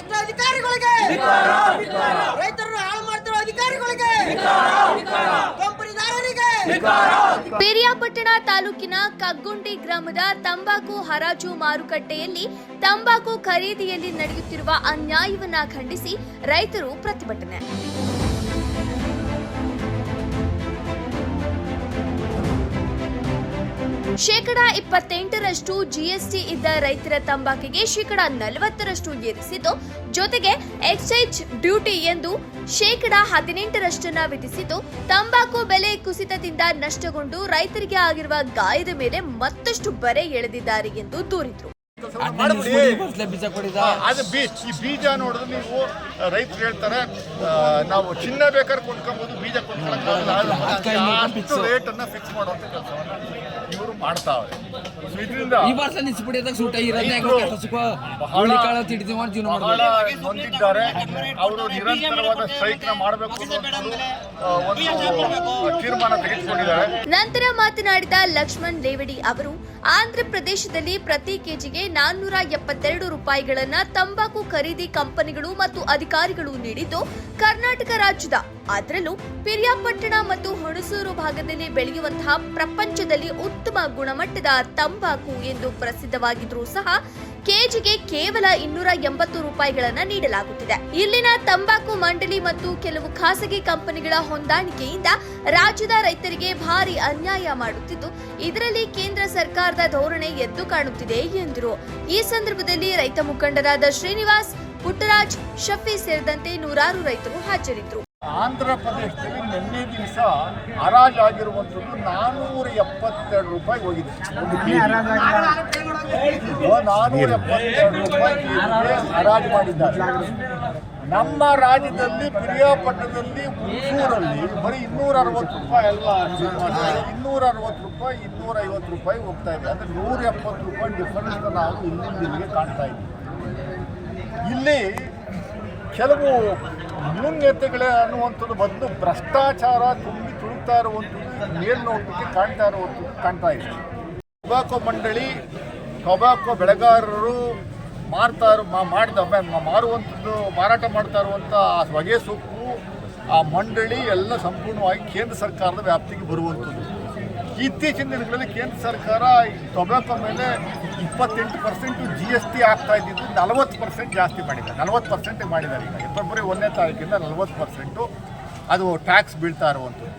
ಭ್ರಷ್ಟ ಅಧಿಕಾರಿಗಳಿಗೆ, ರೈತರನ್ನು ಹಾಳು ಮಾಡ್ತಿರೋ ಅಧಿಕಾರಿಗಳಿಗೆ, ಕಂಪನಿದಾರರಿಗೆ. ಪಿರಿಯಾಪಟ್ಟಣ ತಾಲೂಕಿನ ಕಗ್ಗುಂಡಿ ಗ್ರಾಮದ ತಂಬಾಕು ಹರಾಜು ಮಾರುಕಟ್ಟೆಯಲ್ಲಿ ತಂಬಾಕು ಖರೀದಿಯಲ್ಲಿ ನಡೆಯುತ್ತಿರುವ ಅನ್ಯಾಯವನ್ನ ಖಂಡಿಸಿ ರೈತರು ಪ್ರತಿಭಟನೆ. ಶೇಕಡಾ 28% ಜಿಎಸ್ಟಿ ಇದ್ದ ರೈತರ ತಂಬಾಕಿಗೆ ಶೇಕಡಾ 40% ಏರಿಸಿದ್ದು, ಜೊತೆಗೆ ಎಕ್ಸೈಜ್ ಡ್ಯೂಟಿ ಎಂದು ಶೇಕಡಾ 18% ವಿಧಿಸಿದ್ದು, ತಂಬಾಕು ಬೆಲೆ ಕುಸಿತದಿಂದ ನಷ್ಟಗೊಂಡು ರೈತರಿಗೆ ಆಗಿರುವ ಗಾಯದ ಮೇಲೆ ಮತ್ತಷ್ಟು ಬರೆ ಎಳೆದಿದ್ದಾರೆ ಎಂದು ದೂರಿದರು. ಈ ಬೀಜ ನೋಡಿದ್ರೆ ನೀವು ರೈತರು ಹೇಳ್ತಾರೆ ನಾವು ಚಿನ್ನ ಬೇಕಾದ್ರೆ ಕೊಂಡ್ಕೊಬಹುದು, ಬೀಜ ಕೊಂಡ್ಕೊಳ್ಳೋದು ರೇಟ್ ಅನ್ನ ಫಿಕ್ಸ್ ಮಾಡುವಂತ ಕೆಲಸವನ್ನ ಇವರು ಮಾಡ್ತಾವೆ. ಇದರಿಂದ ಬಹಳ ನೊಂದಿದ್ದಾರೆ. ಅವರು ನಿರಂತರವಾದ ಸ್ಟ್ರೈಕ್ ನ ಮಾಡಬೇಕು ಒಂದು ತೀರ್ಮಾನ ತೆಗೆದುಕೊಂಡಿದ್ದಾರೆ. ನಂತರ ಮಾತನಾಡಿದ ಲಕ್ಷ್ಮಣ್ ಲೇವಡಿ ಅವರು, ಆಂಧ್ರ ಪ್ರದೇಶದಲ್ಲಿ ಪ್ರತಿ ಕೆಜಿಗೆ 472 ರೂಪಾಯಿಗಳನ್ನ ತಂಬಾಕು ಖರೀದಿ ಕಂಪನಿಗಳು ಮತ್ತು ಅಧಿಕಾರಿಗಳು ನೀಡಿದ್ದು, ಕರ್ನಾಟಕ ರಾಜ್ಯದ ಅದರಲ್ಲೂ ಪಿರಿಯಾಪಟ್ಟಣ ಮತ್ತು ಹುಣಸೂರು ಭಾಗದಲ್ಲಿ ಬೆಳೆಯುವಂತಹ ಪ್ರಪಂಚದಲ್ಲಿ ಉತ್ತಮ ಗುಣಮಟ್ಟದ ತಂಬಾಕು ಎಂದು ಪ್ರಸಿದ್ಧವಾಗಿದ್ರೂ ಸಹ ಕೆಜಿಗೆ ಕೇವಲ 280 ರೂಪಾಯಿಗಳನ್ನ ನೀಡಲಾಗುತ್ತಿದೆ. ಇಲ್ಲಿನ ತಂಬಾಕು ಮಂಡಳಿ ಮತ್ತು ಕೆಲವು ಖಾಸಗಿ ಕಂಪನಿಗಳ ಹೊಂದಾಣಿಕೆಯಿಂದ ರಾಜ್ಯದ ರೈತರಿಗೆ ಭಾರಿ ಅನ್ಯಾಯ ಮಾಡುತ್ತಿದ್ದು, ಇದರಲ್ಲಿ ಕೇಂದ್ರ ಸರ್ಕಾರದ ಧೋರಣೆ ಎದ್ದು ಕಾಣುತ್ತಿದೆ ಎಂದರು. ಈ ಸಂದರ್ಭದಲ್ಲಿ ರೈತ ಮುಖಂಡರಾದ ಶ್ರೀನಿವಾಸ್, ಪುಟ್ಟರಾಜ್, ಶಫಿ ಸೇರಿದಂತೆ ನೂರಾರು ರೈತರು ಹಾಜರಿದ್ದರು. ಆಂಧ್ರ ಪ್ರದೇಶದಲ್ಲಿ ನಿನ್ನೆ ದಿವಸ ಹರಾಜಾಗಿರುವಂಥದ್ದು 472 ರೂಪಾಯಿ ಹೋಗಿದೆ. ಒಂದು ಕೆಜಿ 472 ರೂಪಾಯಿ ಹರಾಜು ಮಾಡಿದ್ದಾರೆ. ನಮ್ಮ ರಾಜ್ಯದಲ್ಲಿ ಪಿರಿಯಾಪಟ್ಟಣದಲ್ಲಿ, ಹುಣಸೂರಲ್ಲಿ ಬರೀ 260 ರೂಪಾಯಿ ಅಲ್ಲ, 260 ರೂಪಾಯಿ, 250 ರೂಪಾಯಿ ಹೋಗ್ತಾ ಇದೆ. ಅಂದರೆ 170 ರೂಪಾಯಿ ಡಿಫರೆನ್ಸ್ ನಾವು ಇಲ್ಲಿಗೆ ಕಾಣ್ತಾ ಇದ್ದೀವಿ. ಇಲ್ಲಿ ಕೆಲವು ನ್ಯೂನ್ಯತೆಗಳೇ ಅನ್ನುವಂಥದ್ದು ಬದಲು ಭ್ರಷ್ಟಾಚಾರ ತುಂಬಿ ತುಳುಕ್ತಾ ಇರುವಂಥದ್ದು ಮೇಲ್ನೋಟಕ್ಕೆ ಕಾಣ್ತಾ ಇದೆ. ಟೊಬ್ಯಾಕೊ ಮಂಡಳಿ, ಟೊಬ್ಯಾಕೊ ಬೆಳೆಗಾರರು ಮಾರುವಂಥದ್ದು, ಮಾರಾಟ ಮಾಡ್ತಾ ಇರುವಂಥ ಹೊಗೆ ಸೊಪ್ಪು, ಆ ಮಂಡಳಿ ಎಲ್ಲ ಸಂಪೂರ್ಣವಾಗಿ ಕೇಂದ್ರ ಸರ್ಕಾರದ ವ್ಯಾಪ್ತಿಗೆ ಬರುವಂಥದ್ದು. ಇತ್ತೀಚಿನ ದಿನಗಳಲ್ಲಿ ಕೇಂದ್ರ ಸರ್ಕಾರ ಟೊಬ್ಯಾಕೊ ಮೇಲೆ 28% GST ಆಗ್ತಾ ಇದ್ದಿದ್ದು 40% ಜಾಸ್ತಿ ಮಾಡಿದ್ದಾರೆ. 40% ಮಾಡಿದ್ದಾರೆ. ಈಗ ಫೆಬ್ರವರಿ 1ನೇ ತಾರೀಕಿಂದ 40% ಅದು ಟ್ಯಾಕ್ಸ್ ಬೀಳ್ತಾ ಇರುವಂಥದ್ದು.